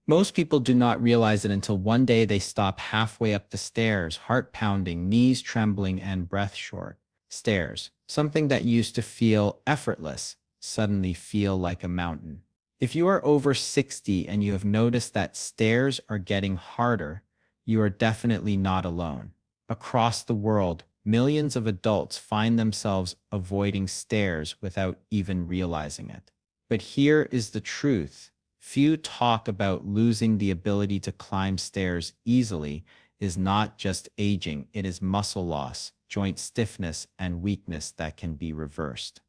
Most people do not realize it until one day they stop halfway up the stairs, heart pounding, knees trembling, and breath short. Stairs, something that used to feel effortless, suddenly feel like a mountain. If you are over 60 and you have noticed that stairs are getting harder, you are definitely not alone. Across the world, millions of adults find themselves avoiding stairs without even realizing it. But here is the truth. Few talk about losing the ability to climb stairs easily is not just aging, it is muscle loss, joint stiffness, and weakness that can be reversed.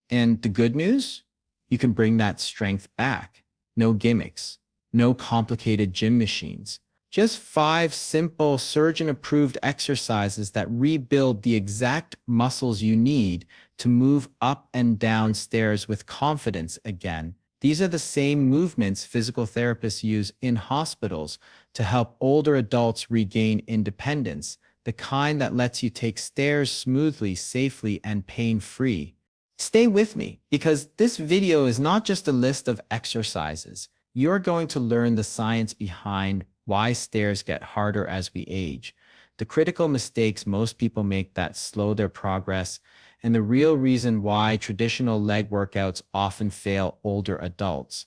And the good news? You can bring that strength back. No gimmicks, no complicated gym machines. Just 5 simple surgeon-approved exercises that rebuild the exact muscles you need to move up and down stairs with confidence again. These are the same movements physical therapists use in hospitals to help older adults regain independence, the kind that lets you take stairs smoothly, safely, and pain-free. Stay with me, because this video is not just a list of exercises. You're going to learn the science behind why stairs get harder as we age, the critical mistakes most people make that slow their progress, and the real reason why traditional leg workouts often fail older adults.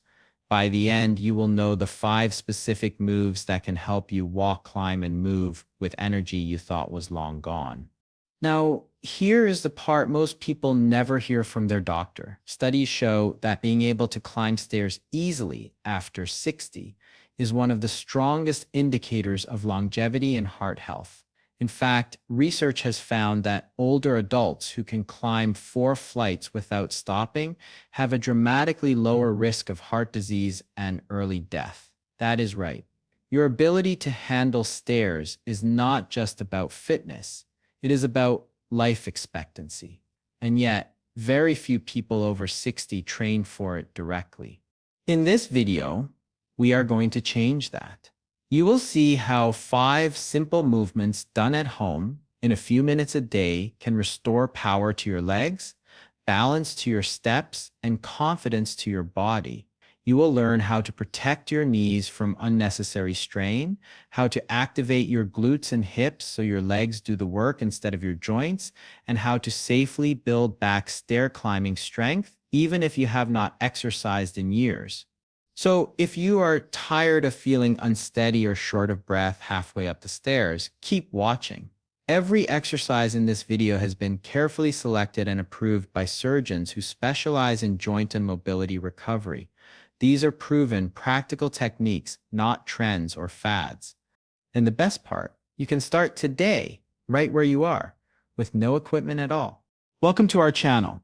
By the end, you will know the 5 specific moves that can help you walk, climb, and move with energy you thought was long gone. Now, here is the part most people never hear from their doctor. Studies show that being able to climb stairs easily after 60 is one of the strongest indicators of longevity and heart health. In fact, research has found that older adults who can climb 4 flights without stopping have a dramatically lower risk of heart disease and early death. That is right. Your ability to handle stairs is not just about fitness. It is about life expectancy. And yet, very few people over 60 train for it directly. In this video, we are going to change that. You will see how 5 simple movements done at home in a few minutes a day can restore power to your legs, balance to your steps, and confidence to your body. You will learn how to protect your knees from unnecessary strain, how to activate your glutes and hips so your legs do the work instead of your joints, and how to safely build back stair climbing strength, even if you have not exercised in years. So if you are tired of feeling unsteady or short of breath halfway up the stairs, keep watching. Every exercise in this video has been carefully selected and approved by surgeons who specialize in joint and mobility recovery. These are proven, practical techniques, not trends or fads. And the best part, you can start today, right where you are, with no equipment at all. Welcome to our channel,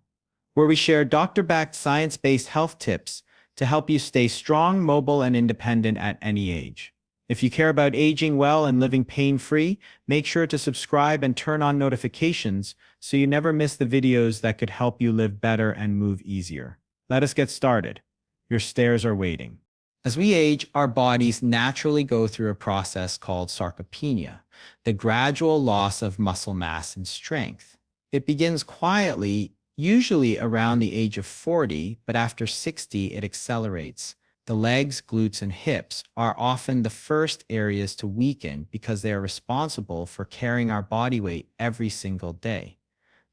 where we share doctor-backed science-based health tips to help you stay strong, mobile, and independent at any age. If you care about aging well and living pain-free, make sure to subscribe and turn on notifications so you never miss the videos that could help you live better and move easier. Let us get started. Your stairs are waiting. As we age, our bodies naturally go through a process called sarcopenia, the gradual loss of muscle mass and strength. It begins quietly, usually around the age of 40, but after 60, it accelerates. The legs, glutes, and hips are often the first areas to weaken because they are responsible for carrying our body weight every single day.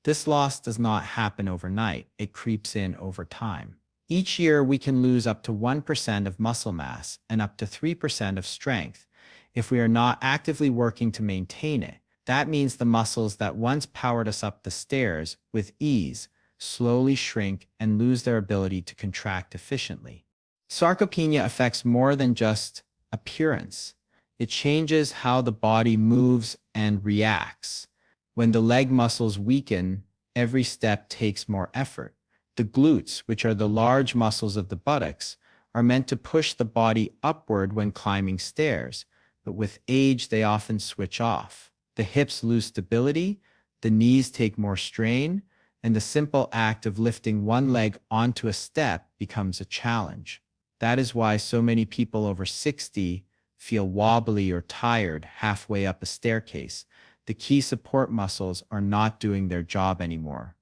This loss does not happen overnight. It creeps in over time. Each year, we can lose up to 1% of muscle mass and up to 3% of strength if we are not actively working to maintain it. That means the muscles that once powered us up the stairs with ease slowly shrink and lose their ability to contract efficiently. Sarcopenia affects more than just appearance. It changes how the body moves and reacts. When the leg muscles weaken, every step takes more effort. The glutes, which are the large muscles of the buttocks, are meant to push the body upward when climbing stairs, but with age they often switch off. The hips lose stability, the knees take more strain, and the simple act of lifting one leg onto a step becomes a challenge. That is why so many people over 60 feel wobbly or tired halfway up a staircase. The key support muscles are not doing their job anymore.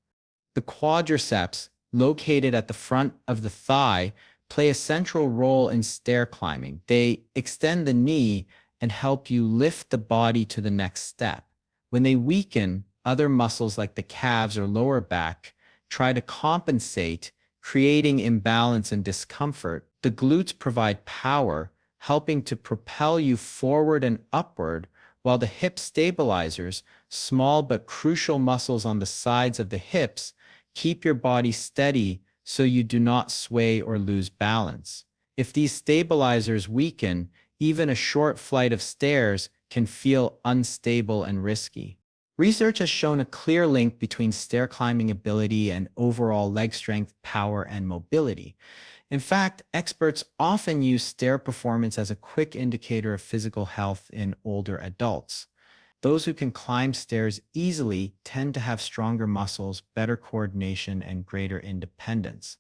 The quadriceps, located at the front of the thigh, play a central role in stair climbing. They extend the knee and help you lift the body to the next step. When they weaken, other muscles like the calves or lower back try to compensate, creating imbalance and discomfort. The glutes provide power, helping to propel you forward and upward, while the hip stabilizers, small but crucial muscles on the sides of the hips, keep your body steady so you do not sway or lose balance. If these stabilizers weaken, even a short flight of stairs can feel unstable and risky. Research has shown a clear link between stair climbing ability and overall leg strength, power, and mobility. In fact, experts often use stair performance as a quick indicator of physical health in older adults. Those who can climb stairs easily tend to have stronger muscles, better coordination, and greater independence.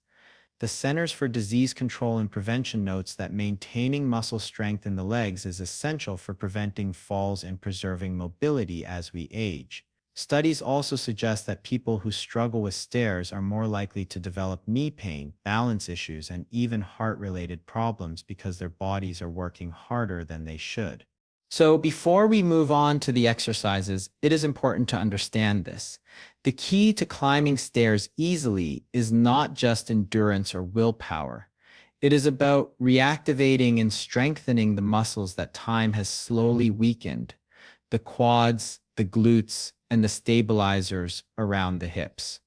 The Centers for Disease Control and Prevention notes that maintaining muscle strength in the legs is essential for preventing falls and preserving mobility as we age. Studies also suggest that people who struggle with stairs are more likely to develop knee pain, balance issues, and even heart-related problems because their bodies are working harder than they should. So before we move on to the exercises, it is important to understand this. The key to climbing stairs easily is not just endurance or willpower. It is about reactivating and strengthening the muscles that time has slowly weakened, the quads, the glutes, and the stabilizers around the hips.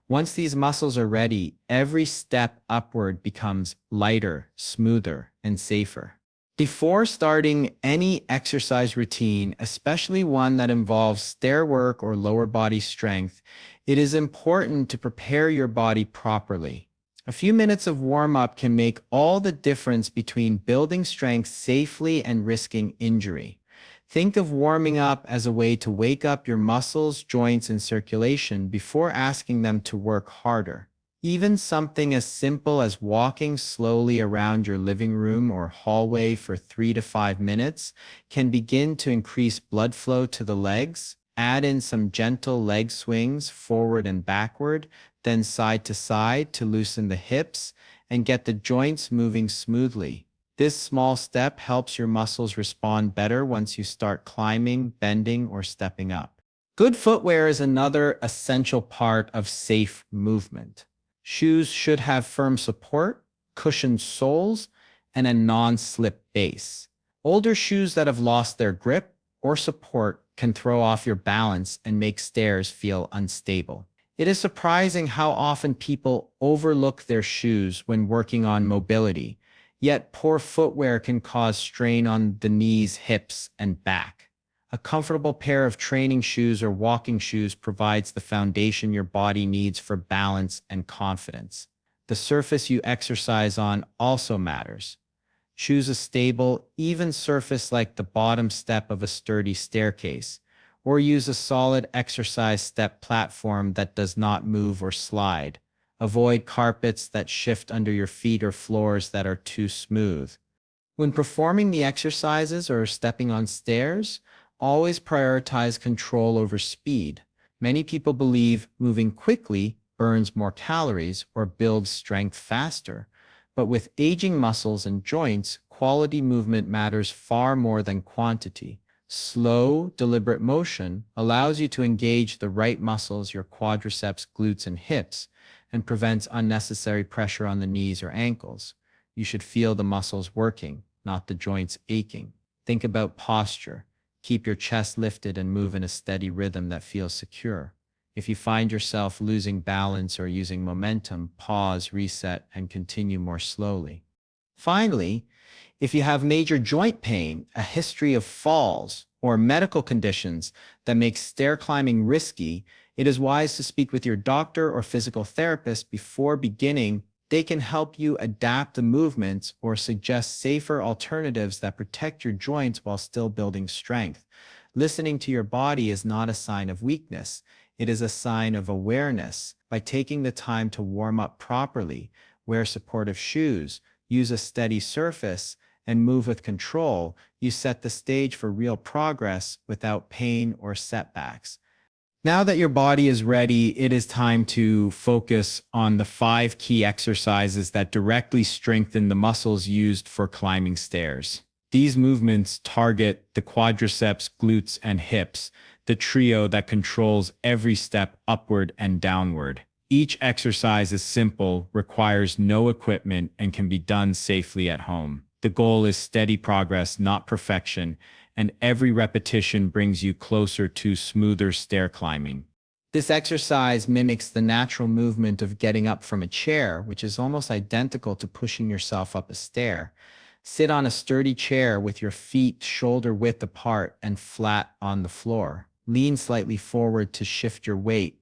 Once these muscles are ready, every step upward becomes lighter, smoother, and safer. Before starting any exercise routine, especially one that involves stair work or lower body strength, it is important to prepare your body properly. A few minutes of warm-up can make all the difference between building strength safely and risking injury. Think of warming up as a way to wake up your muscles, joints, and circulation before asking them to work harder. Even something as simple as walking slowly around your living room or hallway for 3 to 5 minutes can begin to increase blood flow to the legs. Add in some gentle leg swings forward and backward, then side to side to loosen the hips and get the joints moving smoothly. This small step helps your muscles respond better once you start climbing, bending, or stepping up. Good footwear is another essential part of safe movement. Shoes should have firm support, cushioned soles, and a non-slip base. Older shoes that have lost their grip or support can throw off your balance and make stairs feel unstable. It is surprising how often people overlook their shoes when working on mobility, yet poor footwear can cause strain on the knees, hips, and back. A comfortable pair of training shoes or walking shoes provides the foundation your body needs for balance and confidence. The surface you exercise on also matters. Choose a stable, even surface like the bottom step of a sturdy staircase, or use a solid exercise step platform that does not move or slide. Avoid carpets that shift under your feet or floors that are too smooth. When performing the exercises or stepping on stairs, always prioritize control over speed. Many people believe moving quickly burns more calories or builds strength faster. But with aging muscles and joints, quality movement matters far more than quantity. Slow, deliberate motion allows you to engage the right muscles, your quadriceps, glutes, and hips, and prevents unnecessary pressure on the knees or ankles. You should feel the muscles working, not the joints aching. Think about posture. Keep your chest lifted and move in a steady rhythm that feels secure. If you find yourself losing balance or using momentum, pause, reset, and continue more slowly. Finally, if you have major joint pain, a history of falls, or medical conditions that make stair climbing risky, it is wise to speak with your doctor or physical therapist before beginning. They can help you adapt the movements or suggest safer alternatives that protect your joints while still building strength. Listening to your body is not a sign of weakness. It is a sign of awareness. By taking the time to warm up properly, wear supportive shoes, use a steady surface, and move with control, you set the stage for real progress without pain or setbacks. Now that your body is ready, it is time to focus on the 5 key exercises that directly strengthen the muscles used for climbing stairs. These movements target the quadriceps, glutes, and hips, the trio that controls every step upward and downward. Each exercise is simple, requires no equipment, and can be done safely at home. The goal is steady progress, not perfection, and every repetition brings you closer to smoother stair climbing. This exercise mimics the natural movement of getting up from a chair, which is almost identical to pushing yourself up a stair. Sit on a sturdy chair with your feet shoulder width apart and flat on the floor. Lean slightly forward to shift your weight,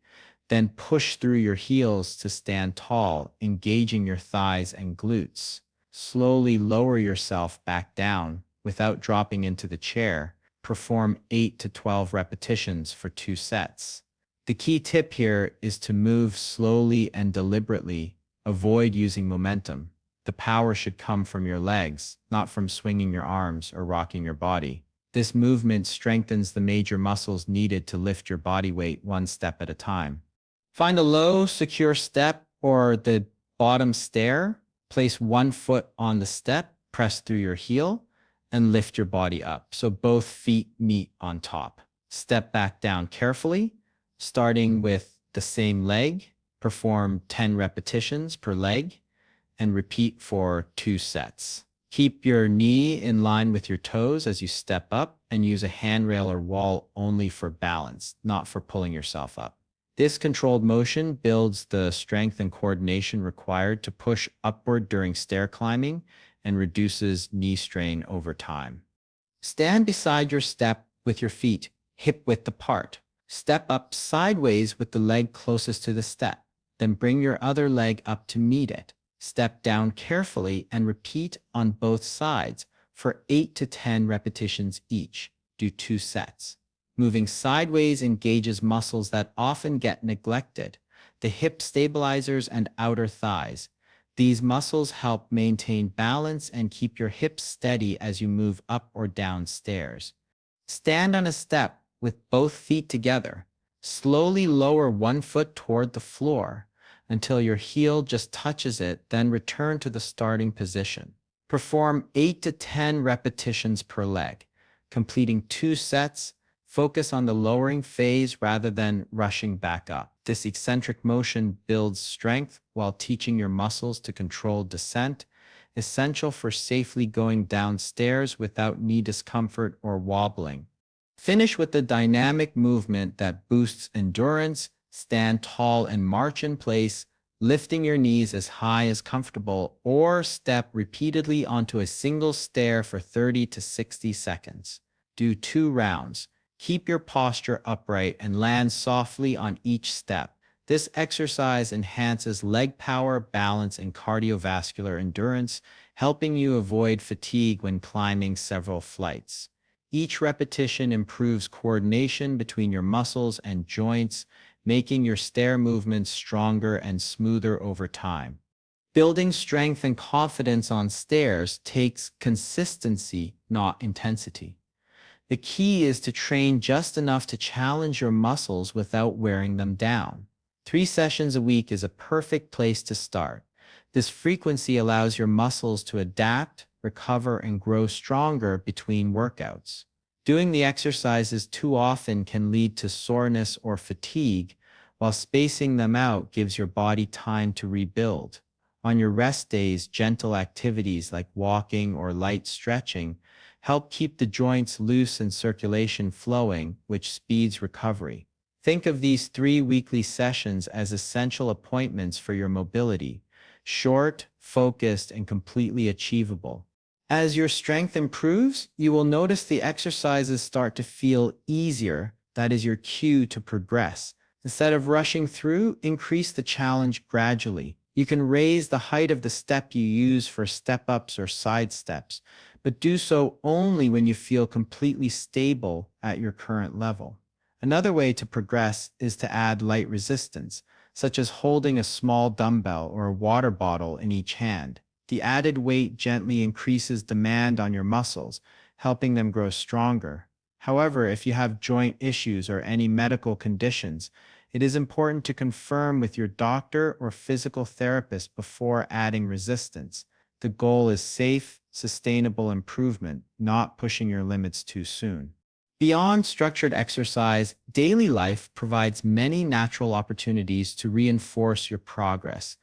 then push through your heels to stand tall, engaging your thighs and glutes. Slowly lower yourself back down without dropping into the chair. Perform 8 to 12 repetitions for 2 sets. The key tip here is to move slowly and deliberately. Avoid using momentum. The power should come from your legs, not from swinging your arms or rocking your body. This movement strengthens the major muscles needed to lift your body weight one step at a time. Find a low, secure step or the bottom stair. Place one foot on the step, press through your heel, and lift your body up so both feet meet on top. Step back down carefully, starting with the same leg. Perform 10 repetitions per leg and repeat for 2 sets. Keep your knee in line with your toes as you step up and use a handrail or wall only for balance, not for pulling yourself up. This controlled motion builds the strength and coordination required to push upward during stair climbing and reduces knee strain over time. Stand beside your step with your feet hip width apart. Step up sideways with the leg closest to the step. Then bring your other leg up to meet it. Step down carefully and repeat on both sides for 8 to 10 repetitions each. Do 2 sets. Moving sideways engages muscles that often get neglected, the hip stabilizers and outer thighs. These muscles help maintain balance and keep your hips steady as you move up or down stairs. Stand on a step with both feet together. Slowly lower one foot toward the floor until your heel just touches it, then return to the starting position. Perform 8 to 10 repetitions per leg, completing 2 sets. Focus on the lowering phase rather than rushing back up. This eccentric motion builds strength while teaching your muscles to control descent, essential for safely going downstairs without knee discomfort or wobbling. Finish with the dynamic movement that boosts endurance. Stand tall and march in place, lifting your knees as high as comfortable, or step repeatedly onto a single stair for 30 to 60 seconds. Do 2 rounds. Keep your posture upright and land softly on each step. This exercise enhances leg power, balance, and cardiovascular endurance, helping you avoid fatigue when climbing several flights. Each repetition improves coordination between your muscles and joints, making your stair movements stronger and smoother over time. Building strength and confidence on stairs takes consistency, not intensity. The key is to train just enough to challenge your muscles without wearing them down. 3 sessions a week is a perfect place to start. This frequency allows your muscles to adapt, recover, and grow stronger between workouts. Doing the exercises too often can lead to soreness or fatigue, while spacing them out gives your body time to rebuild. On your rest days, gentle activities like walking or light stretching help keep the joints loose and circulation flowing, which speeds recovery. Think of these 3 weekly sessions as essential appointments for your mobility, short, focused, and completely achievable. As your strength improves, you will notice the exercises start to feel easier. That is your cue to progress. Instead of rushing through, increase the challenge gradually. You can raise the height of the step you use for step-ups or side steps, but do so only when you feel completely stable at your current level. Another way to progress is to add light resistance, such as holding a small dumbbell or a water bottle in each hand. The added weight gently increases demand on your muscles, helping them grow stronger. However, if you have joint issues or any medical conditions, it is important to confirm with your doctor or physical therapist before adding resistance. The goal is safe, sustainable improvement, not pushing your limits too soon. Beyond structured exercise, daily life provides many natural opportunities to reinforce your progress.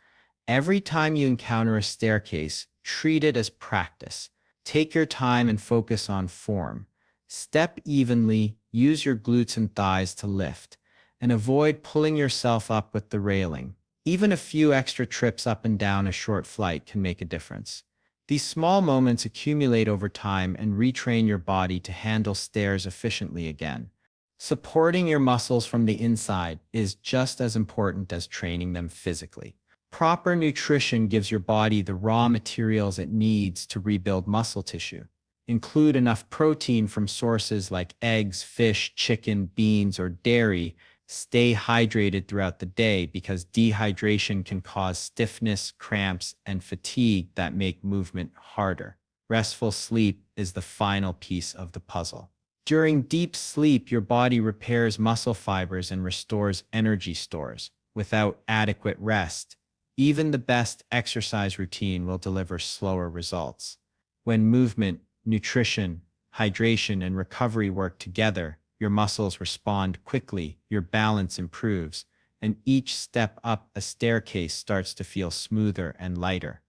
Every time you encounter a staircase, treat it as practice. Take your time and focus on form. Step evenly, use your glutes and thighs to lift, and avoid pulling yourself up with the railing. Even a few extra trips up and down a short flight can make a difference. These small moments accumulate over time and retrain your body to handle stairs efficiently again. Supporting your muscles from the inside is just as important as training them physically. Proper nutrition gives your body the raw materials it needs to rebuild muscle tissue. Include enough protein from sources like eggs, fish, chicken, beans, or dairy. Stay hydrated throughout the day because dehydration can cause stiffness, cramps, and fatigue that make movement harder. Restful sleep is the final piece of the puzzle. During deep sleep, your body repairs muscle fibers and restores energy stores. Without adequate rest, even the best exercise routine will deliver slower results. When movement, nutrition, hydration, and recovery work together, your muscles respond quickly, your balance improves, and each step up a staircase starts to feel smoother and lighter.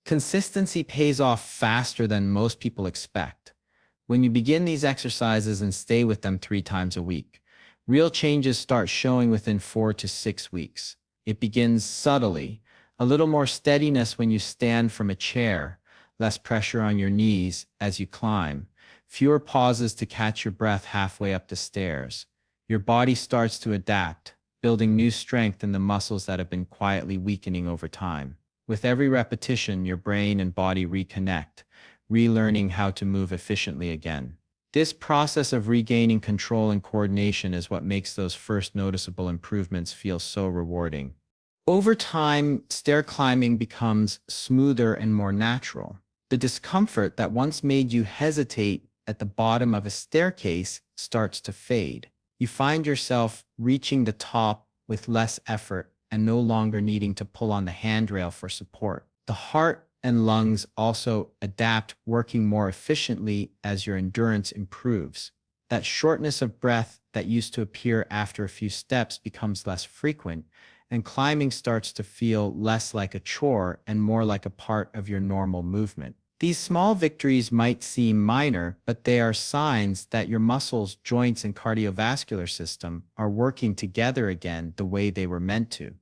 Consistency pays off faster than most people expect. When you begin these exercises and stay with them 3 times a week, real changes start showing within 4 to 6 weeks. It begins subtly, a little more steadiness when you stand from a chair, less pressure on your knees as you climb, fewer pauses to catch your breath halfway up the stairs. Your body starts to adapt, building new strength in the muscles that have been quietly weakening over time. With every repetition, your brain and body reconnect, relearning how to move efficiently again. This process of regaining control and coordination is what makes those first noticeable improvements feel so rewarding. Over time, stair climbing becomes smoother and more natural. The discomfort that once made you hesitate at the bottom of a staircase starts to fade. You find yourself reaching the top with less effort and no longer needing to pull on the handrail for support. The heart and lungs also adapt, working more efficiently as your endurance improves. That shortness of breath that used to appear after a few steps becomes less frequent, and climbing starts to feel less like a chore and more like a part of your normal movement. These small victories might seem minor, but they are signs that your muscles, joints, and cardiovascular system are working together again the way they were meant to.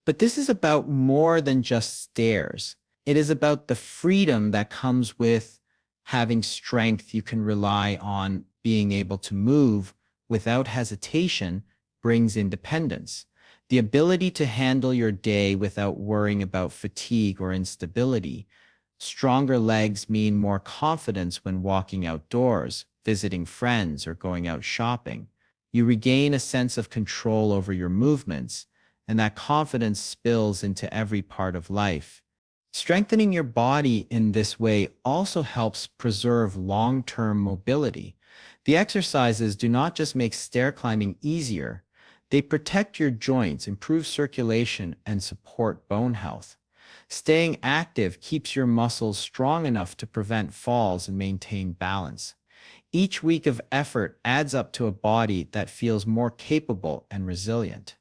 But this is about more than just stairs. It is about the freedom that comes with having strength you can rely on. Being able to move without hesitation brings independence. The ability to handle your day without worrying about fatigue or instability. Stronger legs mean more confidence when walking outdoors, visiting friends, or going out shopping. You regain a sense of control over your movements, and that confidence spills into every part of life. Strengthening your body in this way also helps preserve long-term mobility. The exercises do not just make stair climbing easier, they protect your joints, improve circulation, and support bone health. Staying active keeps your muscles strong enough to prevent falls and maintain balance. Each week of effort adds up to a body that feels more capable and resilient.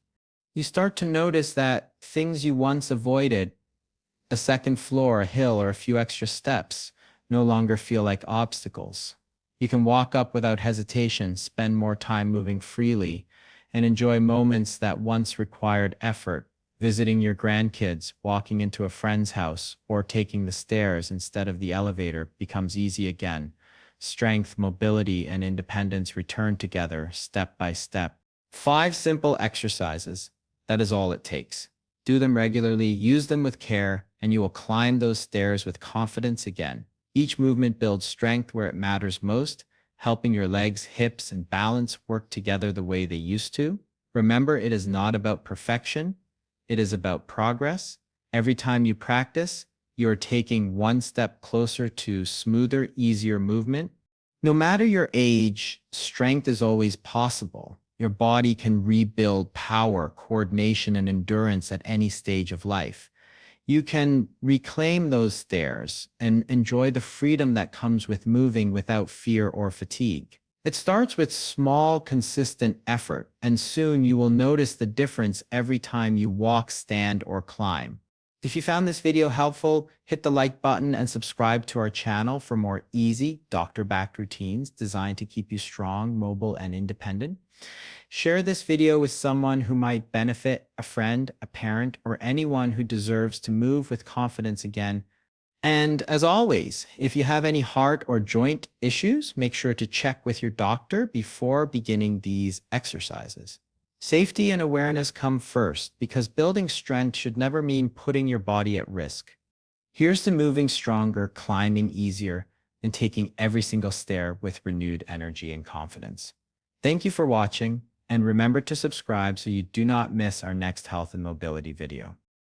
You start to notice that things you once avoided, a second floor, a hill, or a few extra steps, no longer feel like obstacles. You can walk up without hesitation, spend more time moving freely, and enjoy moments that once required effort. Visiting your grandkids, walking into a friend's house, or taking the stairs instead of the elevator becomes easy again. Strength, mobility, and independence return together step by step. 5 simple exercises. That is all it takes. Do them regularly, use them with care, and you will climb those stairs with confidence again. Each movement builds strength where it matters most, helping your legs, hips, and balance work together the way they used to. Remember, it is not about perfection. It is about progress. Every time you practice, you are taking one step closer to smoother, easier movement. No matter your age, strength is always possible. Your body can rebuild power, coordination, and endurance at any stage of life. You can reclaim those stairs and enjoy the freedom that comes with moving without fear or fatigue. It starts with small, consistent effort, and soon you will notice the difference every time you walk, stand, or climb. If you found this video helpful, hit the like button and subscribe to our channel for more easy, doctor-backed routines designed to keep you strong, mobile, and independent. Share this video with someone who might benefit, a friend, a parent, or anyone who deserves to move with confidence again. And as always, if you have any heart or joint issues, make sure to check with your doctor before beginning these exercises. Safety and awareness come first because building strength should never mean putting your body at risk. Here's to moving stronger, climbing easier, and taking every single stair with renewed energy and confidence. Thank you for watching, and remember to subscribe so you do not miss our next health and mobility video.